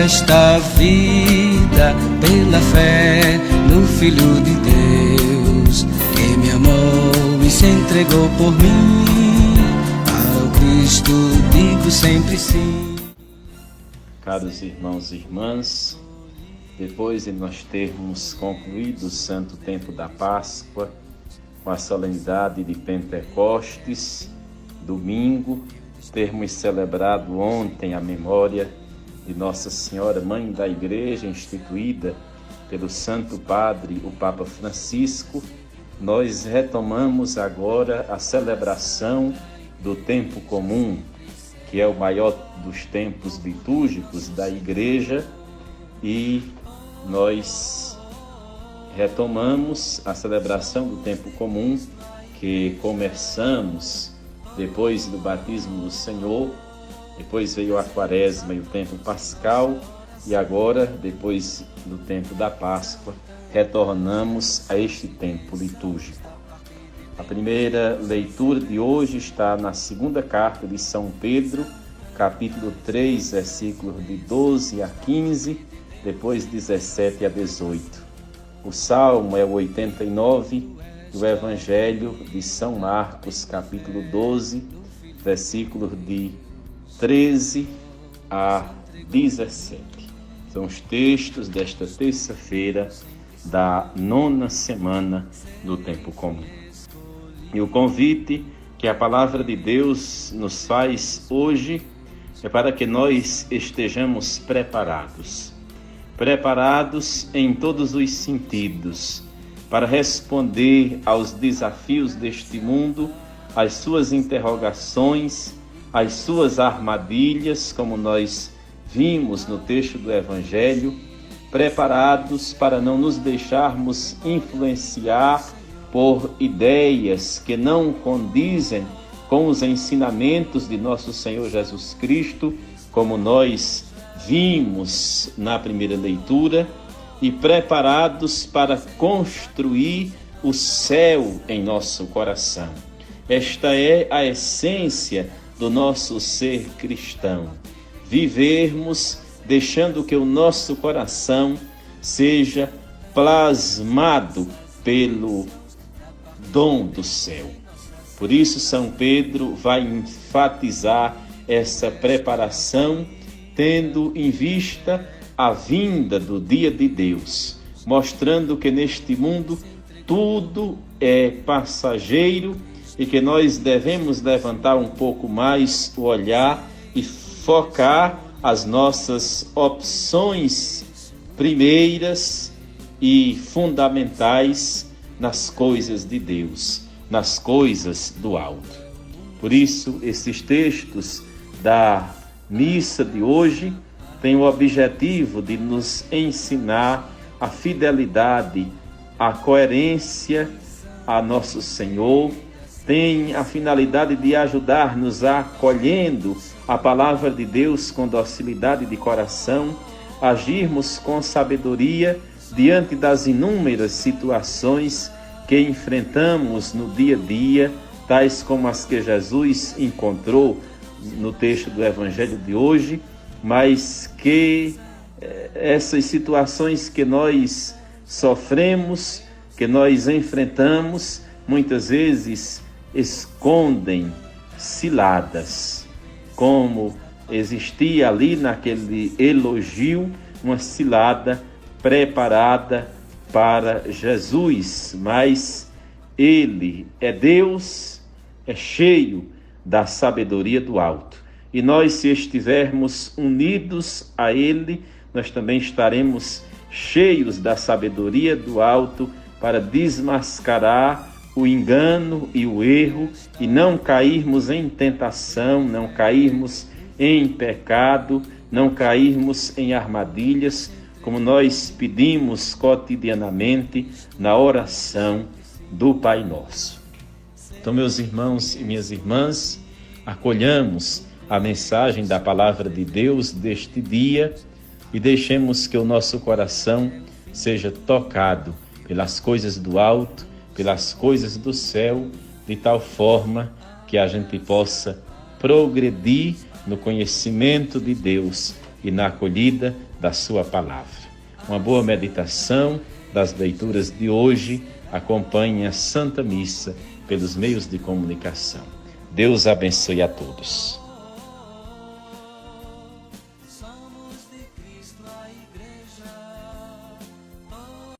esta vida pela fé no Filho de Deus, que me amou e se entregou por mim. Ao Cristo digo sempre sim. Caros irmãos e irmãs, depois de nós termos concluído o santo tempo da Páscoa, com a solenidade de Pentecostes, domingo, termos celebrado ontem a memória de Nossa Senhora, Mãe da Igreja, instituída pelo Santo Padre, o Papa Francisco, nós retomamos agora a celebração do tempo comum, que é o maior dos tempos litúrgicos da Igreja, e nós retomamos a celebração do tempo comum que começamos depois do batismo do Senhor, depois veio a Quaresma e o tempo pascal, e agora, depois do tempo da Páscoa, retornamos a este tempo litúrgico. A primeira leitura de hoje está na segunda carta de São Pedro, capítulo 3, versículos de 12 a 15, depois 17 a 18. O salmo é o 89 do Evangelho de São Marcos, capítulo 12, versículos de 13 a 17. São os textos desta terça-feira da 9ª semana do tempo comum. E o convite que a palavra de Deus nos faz hoje é para que nós estejamos preparados em todos os sentidos, para responder aos desafios deste mundo, às suas interrogações, às suas armadilhas, como nós vimos no texto do Evangelho, preparados para não nos deixarmos influenciar por ideias que não condizem com os ensinamentos de nosso Senhor Jesus Cristo, como nós vimos na primeira leitura, e preparados para construir o céu em nosso coração. Esta é a essência do nosso ser cristão. Vivermos deixando que o nosso coração seja plasmado pelo dom do céu. Por isso, São Pedro vai enfatizar essa preparação, tendo em vista a vinda do dia de Deus, mostrando que neste mundo tudo é passageiro e que nós devemos levantar um pouco mais o olhar e focar as nossas opções primeiras e fundamentais nas coisas de Deus, nas coisas do alto. Por isso, esses textos da missa de hoje têm o objetivo de nos ensinar a fidelidade, a coerência a nosso Senhor, tem a finalidade de ajudar-nos a, acolhendo a palavra de Deus com docilidade de coração, agirmos com sabedoria diante das inúmeras situações que enfrentamos no dia a dia, tais como as que Jesus encontrou no texto do Evangelho de hoje, mas que essas situações que nós sofremos, que nós enfrentamos, muitas vezes escondem ciladas, como existia ali naquele elogio uma cilada preparada para Jesus, mas Ele é Deus, é cheio da sabedoria do alto. E nós, se estivermos unidos a Ele, nós também estaremos cheios da sabedoria do alto para desmascarar o engano e o erro e não cairmos em tentação, não cairmos em pecado, não cairmos em armadilhas, como nós pedimos cotidianamente na oração do Pai Nosso. Então, meus irmãos e minhas irmãs, acolhamos a mensagem da palavra de Deus deste dia e deixemos que o nosso coração seja tocado pelas coisas do alto, pelas coisas do céu, de tal forma que a gente possa progredir no conhecimento de Deus e na acolhida da sua palavra. Uma boa meditação das leituras de hoje. Acompanhe a Santa Missa pelos meios de comunicação. Deus abençoe a todos.